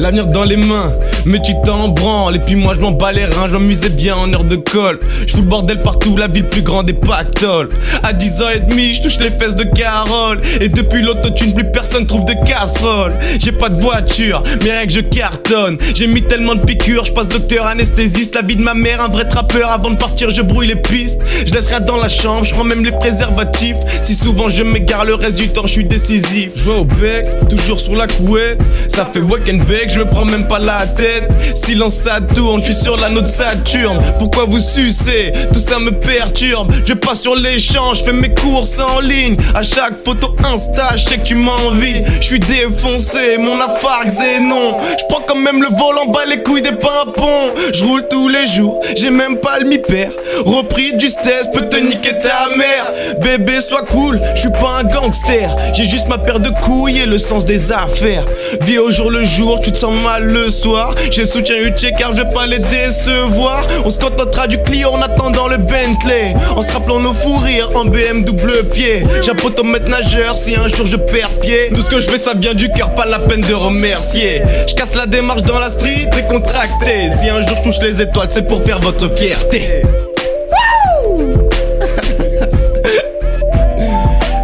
L'avenir dans les mains, mais tu t'en branles. Et puis moi je m'en bats les reins, je m'amusais bien en heure de colle. Je fous le bordel partout, la ville plus grande des pactoles. À 10 ans et demi, je touche les fesses de Carole. Et depuis l'autotune, plus personne trouve de casserole. J'ai pas de voiture, mais rien que je cartonne. J'ai mis tellement de piqûres, je passe docteur anesthésiste. La vie de ma mère, un vrai trappeur. Avant de partir, je brouille les pistes. Je laisse rien dans la chambre, je prends même les préservatifs. Si souvent je m'égare, le reste du temps je suis décisif. Je vois au bec, toujours sur la couette. Ça fait wake and bake, je me prends même pas la tête. Silence ça tourne, je suis sur l'anneau de Saturne. Pourquoi vous sucez? Tout ça me perturbe. Je vais pas sur l'échange, je fais mes courses en ligne. À chaque photo Insta, je sais que tu m'envies. Je suis défoncé, mon affaire Xénon. Je prends quand même le volant, bas les couilles des pimpons. Je roule tous les jours, j'ai même pas le mi-père. Repris de justesse, peut te niquer ta mère. Bébé sois cool, je suis pas un gangster. J'ai juste ma paire de couilles et le sens des affaires. Vis au jour le jour, tu te sens mal le soir. J'ai le soutien utile car je vais pas les décevoir. On se contentera du client en attendant le Bentley. En se rappelant nos fous rires en BM double pied. J'ai un potomètre nageur si un jour je perds pied. Tout ce que je fais ça vient du cœur, pas la peine de remercier. Je casse la démarche dans la street décontracté. Si un jour je touche les étoiles c'est pour faire votre fierté.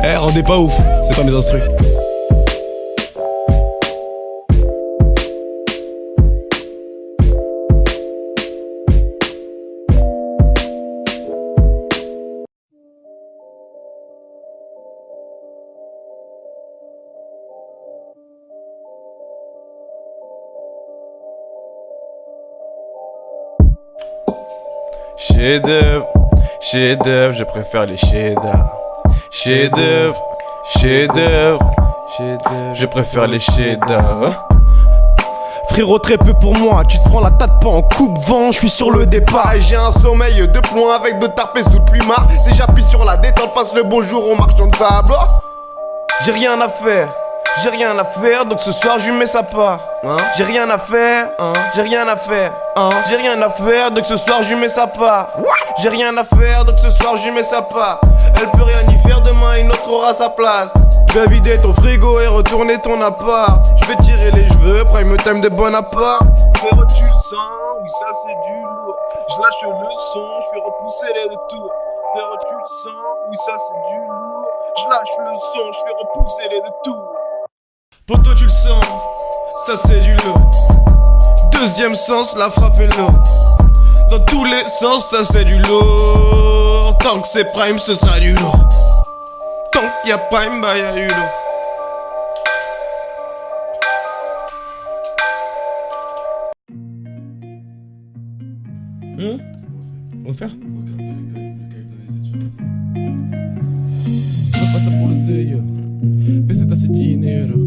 Eh, rendez pas ouf, c'est pas mes instrus. Chef-d'œuvre, chef-d'œuvre, je préfère les chefs-d'œuvre. Chef-d'œuvre, chef-d'œuvre, chef-d'œuvre, je préfère les chefs-d'œuvre. Frérot très peu pour moi, tu te prends la tête pas en coupe-vent, je suis sur le départ. Et j'ai un sommeil de plomb avec de tarpes sous le plumard. Si j'appuie sur la détente, passe le bonjour au marchand de sable. J'ai rien à faire. J'ai rien à faire, donc ce soir je lui mets sa part. J'ai rien à faire, j'ai rien à faire, j'ai rien à faire, donc ce soir je lui mets sa part. J'ai rien à faire, donc ce soir je lui mets sa part. Elle peut rien y faire, demain une autre aura sa place. Je vais vider ton frigo et retourner ton appart. Je vais tirer les cheveux, prime time de Bonaparte. Frérot tu le sens, oui ça c'est du lourd. Je lâche le son, je fais repousser les deux tours. Frérot tu le sens, oui ça c'est du lourd. Je lâche le son, je fais repousser les deux tours. Pour toi tu le sens, ça c'est du lourd. Deuxième sens, la frappe est lourde. Dans tous les sens, ça c'est du lourd. Tant que c'est prime, ce sera du lourd. Tant qu'il y a prime, bah y'a du lourd. On va faire? On fait pas ça pour le zéyo. Peseta esse dinheiro.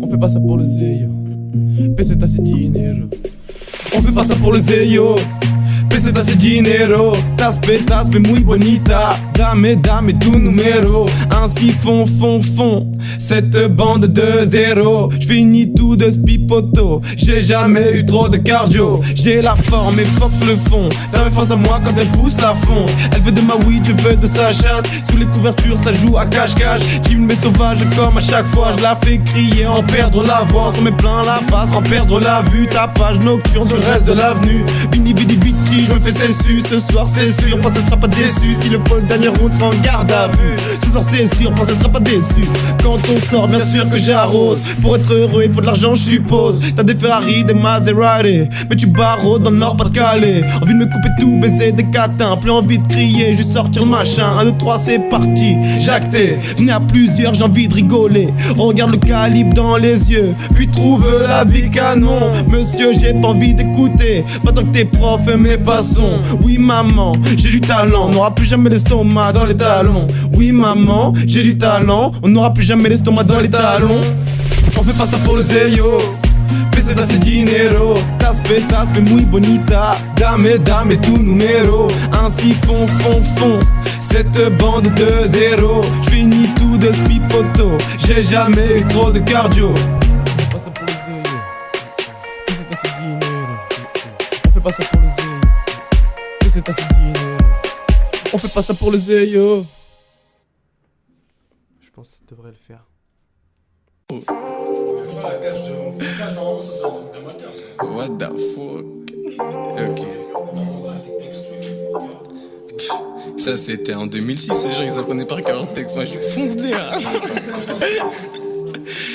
On fait pas ça pour le zéyo. Peseta esse dinheiro. On fait pas ça pour le zéyo. Peseta esse dinheiro. Taspe muy bonita. Dame tu numéro. Ainsi fond. Cette bande de zéro. J'finis tout de spipoto. J'ai jamais eu trop de cardio. J'ai la forme et fuck le fond. Dame face à moi quand elle pousse la fond. Elle veut de ma weed, je veux de sa chatte. Sous les couvertures ça joue à cache-cache. Team mais sauvage comme à chaque fois. Je la fais crier, en perdre la voix. On met plein la face, en perdre la vue. Tapage nocturne sur le reste de l'avenue. Vini vidi viti, je me fais cessu. Ce soir c'est sûr, pense elle sera pas déçu. Si le vol dernier round sera en garde à vue. Ce soir c'est sûr, pense elle sera pas déçu. Quand on sort, bien sûr que j'arrose. Pour être heureux, il faut de l'argent, je suppose. T'as des Ferrari, des Maserati, mais tu barreaux dans le Nord, pas de Calais. Envie de me couper tout, baiser des catins. Plus envie de crier, juste sortir le machin. 1, 2, 3, c'est parti. Jacté, venez à plusieurs, j'ai envie de rigoler. Regarde le calibre dans les yeux, puis trouve la vie canon. Monsieur, j'ai pas envie d'écouter. Pas tant que t'es prof, mais passons. Oui, maman, j'ai du talent. On n'aura plus jamais l'estomac dans les talons. Oui, maman, j'ai du talent. On n'aura plus jamais l'estomac dans les talons. On fait pas ça pour le zéyo. Peseta esse dinheiro. Taspe muy bonita. Dame tu numéro. Ainsi fond. Cette bande de zéro. J'finis tout de spipoto. J'ai jamais eu trop de cardio. On fait pas ça pour le zéyo. Peseta esse dinheiro. On fait pas ça pour le zéyo. Peseta esse dinheiro. On fait pas ça pour le zéyo. Je pense que ça devrait le faire. normalement, ça, c'est un truc d'amateur. What the fuck? Ok. Ça c'était en 2006, ces gens ils apprenaient par cœur leur texte. Moi je suis foncé là.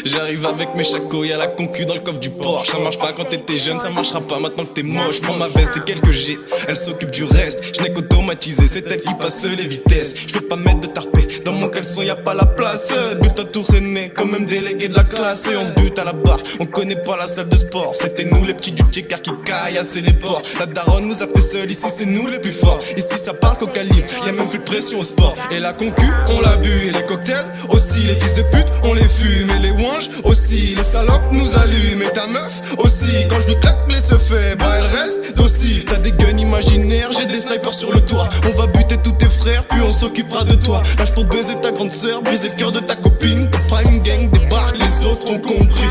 J'arrive avec mes chacos, y'a la concu dans le coffre du Porsche. Ça marche pas quand t'étais jeune, ça marchera pas maintenant que t'es moche. Prends ma veste et quelques gîtes, elle s'occupe du reste. Je n'ai qu'automatisé, c'est elle qui passe les vitesses. Je peux pas mettre de tarpé, dans mon caleçon y'a pas la place. But à tout René, quand même délégué de la classe. Et on se bute à la barre, on connaît pas la salle de sport. C'était nous les petits du Tchekar qui caillassaient les ports. La daronne nous a fait seul, ici c'est nous les plus forts. Ici ça parle qu'au calibre, y'a même plus de pression au sport. Et la concu, on l'a bu, et les cocktails aussi. Les fils de pute, on les fume, et les ouinges aussi. Les salopes nous allument, et ta meuf aussi. Quand je lui claque les se fait, bah elle reste docile. T'as des guns imaginaires, j'ai des snipers sur le toit. On va buter tous tes frères, puis on s'occupera de toi. Lâche pour baiser ta grande sœur, briser le cœur de ta copine. Quand Prime Gang débarque, les autres ont compris.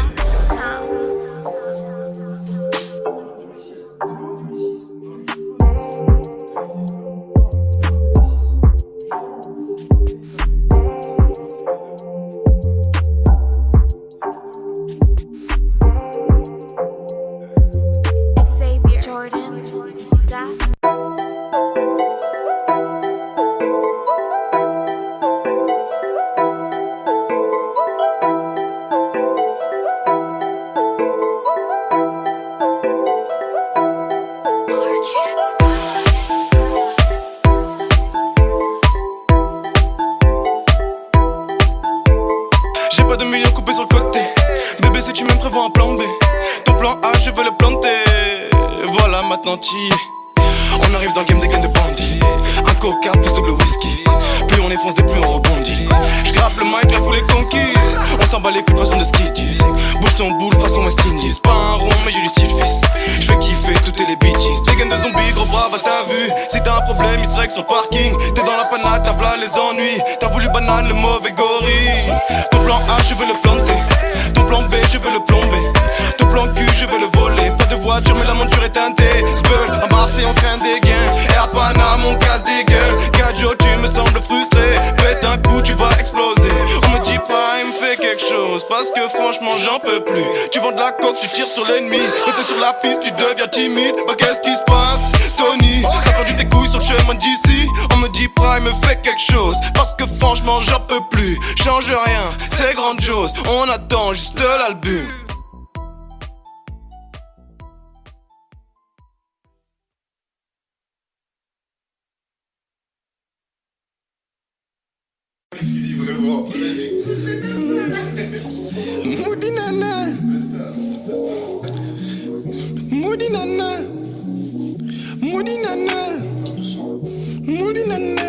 On arrive dans le game des gains de bandits. Un coca plus double whisky. Plus on défonce des plus on rebondit. J'grappe le mic, la foule est conquise. On s'en bat les coups de façon de skitties. Bouge ton boule façon West Indies. Pas un rond mais j'ai du style fils. J'fais kiffer toutes les bitches. Des gains de zombies, gros brave, t'as vu. Si t'as un problème, il se règle sur le parking. T'es dans la panade, t'as v'là les ennuis. T'as voulu banane, le mauvais gorille. Ton plan A, je veux le planter. Ton plan B, je veux le plomber. Ton plan Q, je veux le voler. Pas de voiture mais la monture est teintée. Spell, à Marseille on traîne des gains. Et à Paname on casse des gueules. Gadjo tu me sembles frustré. Pète un coup tu vas exploser. On me dit Prime fais quelque chose. Parce que franchement j'en peux plus. Tu vends de la coke, tu tires sur l'ennemi. Quand t'es sur la piste tu deviens timide. Bah qu'est-ce qui se passe Tony? T'as perdu tes couilles sur le chemin d'ici. On me dit Prime fais quelque chose. Parce que franchement j'en peux plus. Change rien, c'est grandiose. On attend juste l'album. Il dit vraiment. Moody nana. Moody nana. Moody nana. Moody nana.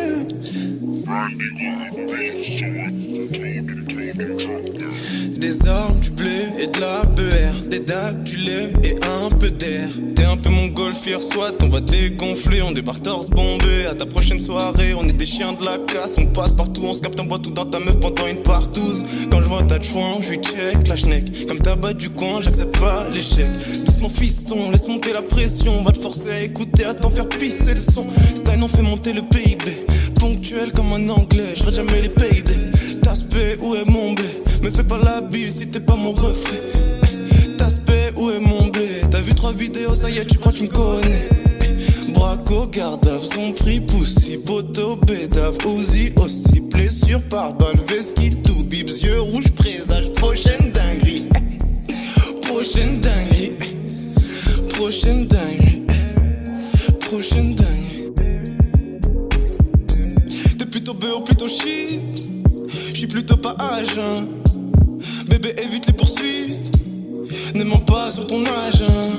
Des armes, du blé et de la BR. Des dates, du lait et un peu d'air. T'es un peu mon golfier, soit on va dégonfler. On débarque torse bombé. À ta prochaine soirée, on est des chiens de la casse. On passe partout, on se capte, on boit tout dans ta meuf pendant une partouze. Quand je vois ta chouin, je lui check la schneck. Comme tabac du coin, j'accepte pas l'échec. Doucement fiston, laisse monter la pression. On va te forcer à écouter, à t'en faire pisser le son. Style on fait monter le PIB. Ponctuel comme un anglais, je jamais les payday. T'aspect, où est mon blé? Me fais pas la bise si t'es pas mon reflet. T'aspect, où est mon blé? T'as vu 3 vidéos, ça y est, tu crois que tu me connais. Braco, Gardave, son prix, Poussy, Boto, Bédave, Uzi aussi. Blessure par balle, vesquille, tout bibs, yeux rouges, présage, prochaine dinguerie. Prochaine dinguerie. Prochaine dinguerie. Prochaine dinguerie. T'es plutôt B ou plutôt shit? J'suis plutôt pas âge, hein. Bébé évite les poursuites. Ne mens pas sur ton âge, hein.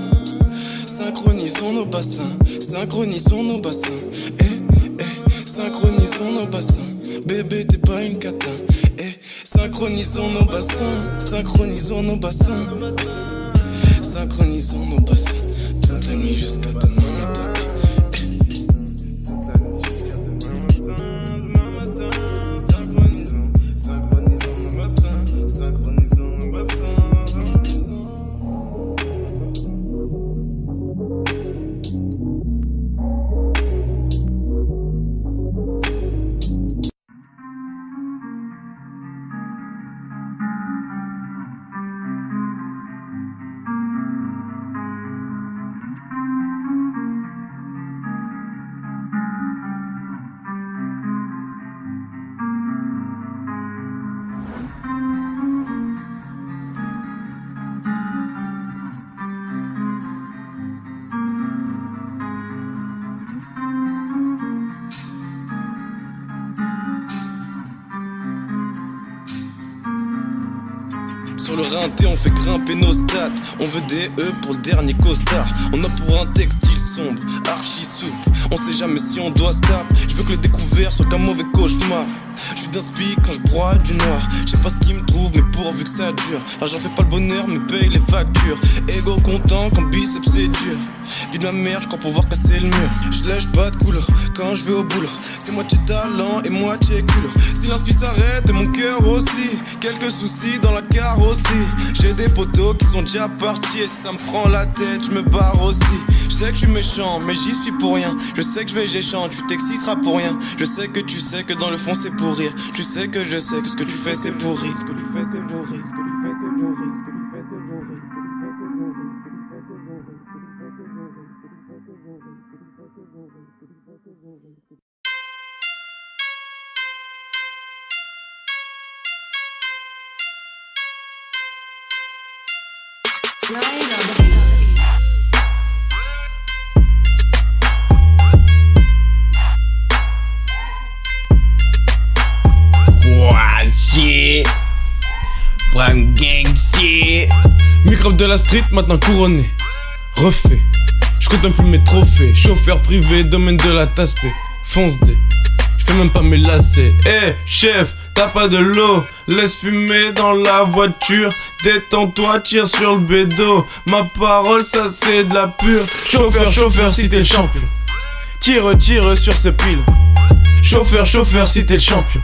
Synchronisons nos bassins. Synchronisons nos bassins. Synchronisons nos bassins. Bébé t'es pas une catin. Synchronisons nos bassins. Synchronisons nos bassins. Synchronisons nos bassins. Toute la nuit jusqu'à demain matin. Toute la nuit jusqu'à demain matin. Demain matin. Synchronisons. Synchronisons nos bassins. Synchronisons nos bassins. Sur le rinté, on fait grimper nos stats. On veut des E pour le dernier costard. On a pour un textile sombre, archi souple. On sait jamais si on doit se taper. Je veux que le découvert soit qu'un mauvais cauchemar. Je suis d'inspi quand je broie du noir. Je sais pas ce qui me trouve, mais pourvu que ça dure. L'argent fait pas le bonheur, mais paye les factures. Ego content quand biceps c'est dur. Vie de ma mère, je crois pouvoir casser le mur. Je lâche pas de couleur quand je vais au boulot. C'est moitié talent et moitié couleur. Si l'inspi s'arrête et mon cœur aussi. Quelques soucis dans la carrosserie. J'ai des potos qui sont déjà partis et ça me prend la tête, je me barre aussi. Je sais que je suis méchant, mais j'y suis pour rien. Je sais que je vais j'échange, tu t'exciteras pour rien. Je sais que tu sais que dans le fond c'est pour rire. Tu sais que je sais que ce que tu fais c'est pour rire. Ce que tu fais c'est pour rire. Shit. Prime gang shit. Microbe de la street maintenant couronné. Refait. Je compte même plus mes trophées. Chauffeur privé, domaine de la tasse P. Fonce D. Je fais même pas mes lacets. Eh chef, t'as pas de l'eau. Laisse fumer dans la voiture. Détends-toi, tire sur le bédo. Ma parole, ça c'est de la pure. Chauffeur, si t'es le champion. Tire sur ce pile. Chauffeur, si t'es le champion.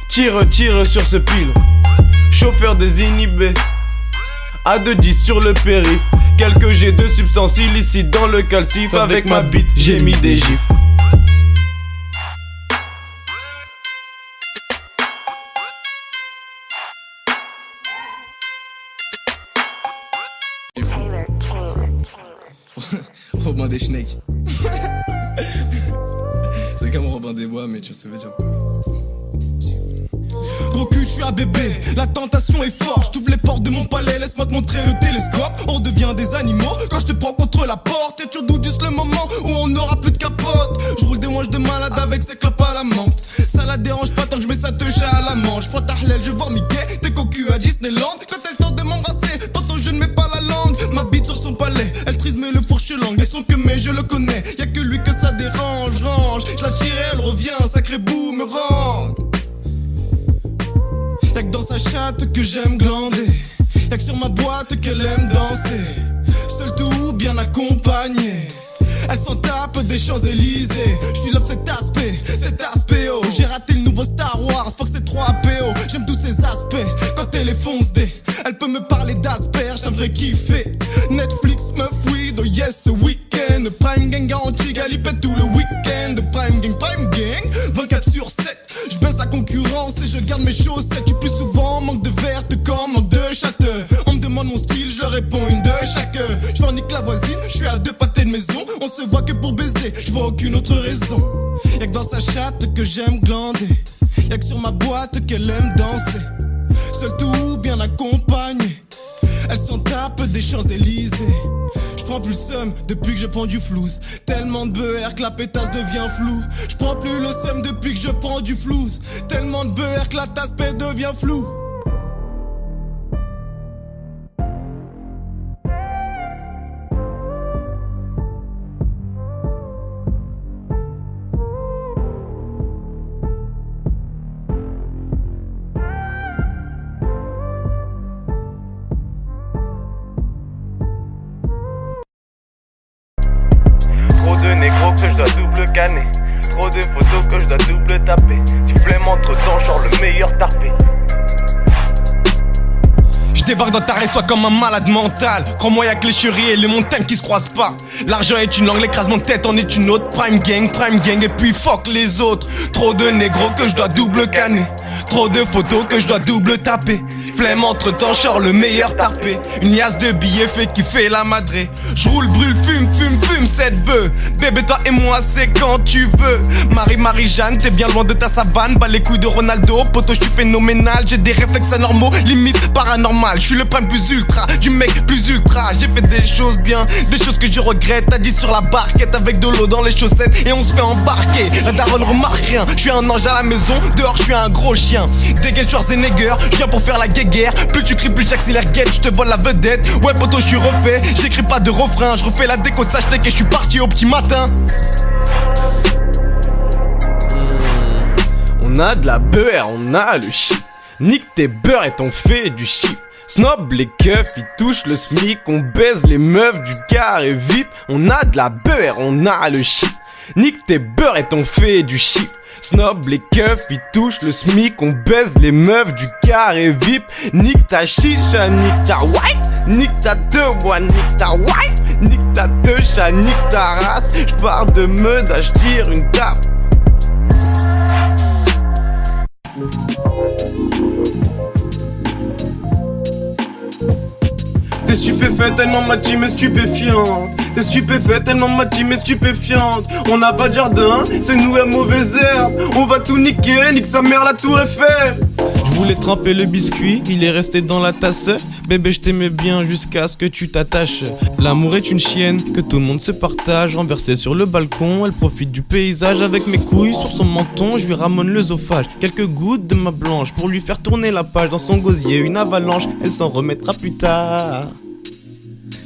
Tire sur ce pile. Chauffeur désinhibé. A2-10 sur le périph'. Quelques jets de substances illicites dans le calcif. Avec ma bite, j'ai mis des gifs. Robin des Schnecks. C'est comme Robin des Bois, mais tu sais déjà quoi. Gros cul, je suis un bébé, la tentation est forte. Je t'ouvre les portes de mon palais, laisse-moi te montrer le télescope. On devient des animaux quand je te prends contre la porte. Et tu doutes juste le moment où on n'aura plus de capote. Je roule des manches de malade avec ces clopes à la menthe. Ça la dérange pas tant que je mets sa touche à la manche. Je prends ta hlèle, je vois Mickey, t'es cocu à Disneyland. Quand elle tente de m'embrasser, pourtant je ne mets pas la langue. Ma bite sur son palais, elle trise mais le fourche langue. Elles sont que mais je le connais, y'a que lui que ça dérange. Range, je la tire et elle revient, sacré boomerang. Y'a que dans sa chatte que j'aime glander. Y'a que sur ma boîte qu'elle aime danser. Seul tout bien accompagné. Elle s'en tape des Champs-Élysées. J'suis love cet aspect oh. J'ai raté le nouveau Star Wars, fuck c'est 3 PO. J'aime tous ses aspects, quand elle est foncée. Elle peut me parler d'asperges, j'aimerais kiffer. Netflix, meuf, weed, oh yes, ce week-end. Prime gang garantie, galipette tout le week-end. Prime gang, 24/7. Je baisse la concurrence et je garde mes chaussettes. Tu plus souvent manque de verte comme manque de chatte. On me demande mon style, je leur réponds une de chaque. Je nique la voisine, je suis à 2 pâtés de maison. On se voit que pour baiser, je vois aucune autre raison. Y'a que dans sa chatte que j'aime glander. Y'a que sur ma boîte qu'elle aime danser. Seul tout bien accompagné. Elle s'en tape des Champs-Élysées. J'prends plus le seum depuis que je prends du flouze. Tellement de beurre que la pétasse devient floue. J'prends plus le seum depuis que je prends du flouze. Tellement de beurre que la tasse devient floue. De négros que je dois double canner. Trop de photos que je dois double taper. Sifflet entre temps, genre le meilleur tarpé. Je débarque dans ta résoie comme un malade mental. Crois-moi y'a que les chéris et les montagnes qui se croisent pas. L'argent est une langue, l'écrasement de tête en est une autre. Prime gang et puis fuck les autres. Trop de négros que je dois double canner. Trop de photos que je dois double taper. Flemme entre temps, genre le meilleur tarpé. Une liasse de billets fait kiffer la madré. J'roule, brûle, fume cette bœuf. Bébé toi et moi c'est quand tu veux. Marie-Jeanne, t'es bien loin de ta savane. Bas les couilles de Ronaldo, poto j'suis phénoménal. J'ai des réflexes anormaux, limite paranormal. J'suis le prime plus ultra, du mec plus ultra. J'ai fait des choses bien, des choses que je regrette. T'as dit sur la barquette avec de l'eau dans les chaussettes et on se fait embarquer. La daronne remarque rien, j'suis un ange à la maison. Dehors j'suis un gros chien. Dégaine Schwarzenegger, j'viens pour faire la guéguerre. guerre. Plus tu cries, plus j'accélère, guette, je te vole la vedette. Ouais poto, je suis refait, j'écris pas de refrain. Je refais la déco de Sachtek et je suis parti au petit matin. On a de la beurre, on a le shit. Nique tes beurres et t'on fait du chiffre. Snob les keufs, ils touchent le smic. On baise les meufs du carré VIP. On a de la beurre, on a le shit. Nique tes beurres et t'on fait du chiffre. Snob les keufs, ils touchent le smic. On baise les meufs du carré VIP. Nique ta chicha, nique ta white. Nique ta deux bois, nique ta wife. Nique ta deux chats, nique ta race. J'pars de Meudon, j'tire une taf. T'es stupéfait tellement ma team est stupéfiante. T'es stupéfait tellement ma team est stupéfiante. On n'a pas de jardin, c'est nous la mauvaise herbe. On va tout niquer, nique sa mère la tour Eiffel. Je voulais tremper le biscuit, il est resté dans la tasse. Bébé je t'aimais bien jusqu'à ce que tu t'attaches. L'amour est une chienne que tout le monde se partage. Renversée sur le balcon, elle profite du paysage. Avec mes couilles sur son menton, je lui ramène l'œsophage. Quelques gouttes de ma blanche pour lui faire tourner la page. Dans son gosier une avalanche, elle s'en remettra plus tard.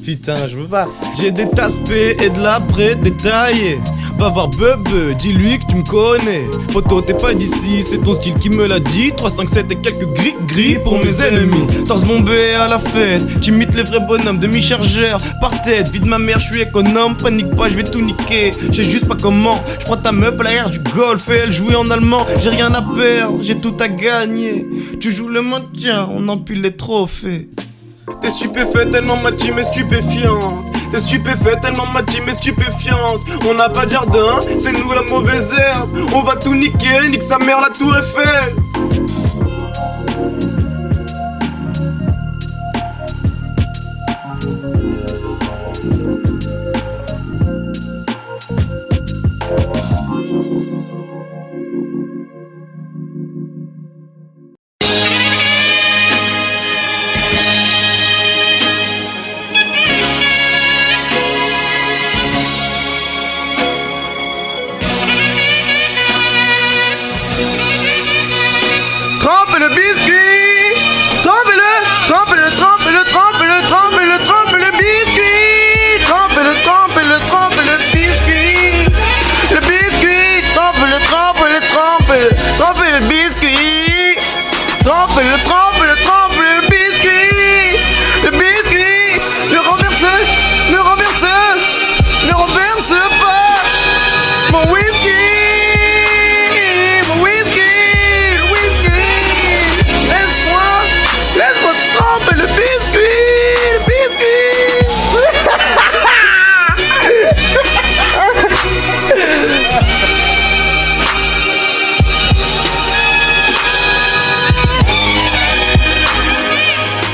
Putain, je veux pas. J'ai des taspés et de la prête détaillée. Va voir Bebe, dis-lui que tu me connais. Poto, t'es pas d'ici, c'est ton style qui me l'a dit. 3, 5, 7 et quelques gris pour mes ennemis. Torse bombé à la fête, j'imite les vrais bonhommes. Demi-chargeur, par tête, vide ma mère, je suis économe. Panique pas, je vais tout niquer. Je sais juste pas comment. Je prends ta meuf à l'air du golf et elle jouait en allemand. J'ai rien à perdre, j'ai tout à gagner. Tu joues le maintien, on empile les trophées. T'es stupéfait tellement ma team est stupéfiante. T'es stupéfait tellement ma team est stupéfiante. On n'a pas de jardin, c'est nous la mauvaise herbe. On va tout niquer, nique sa mère la tour Eiffel.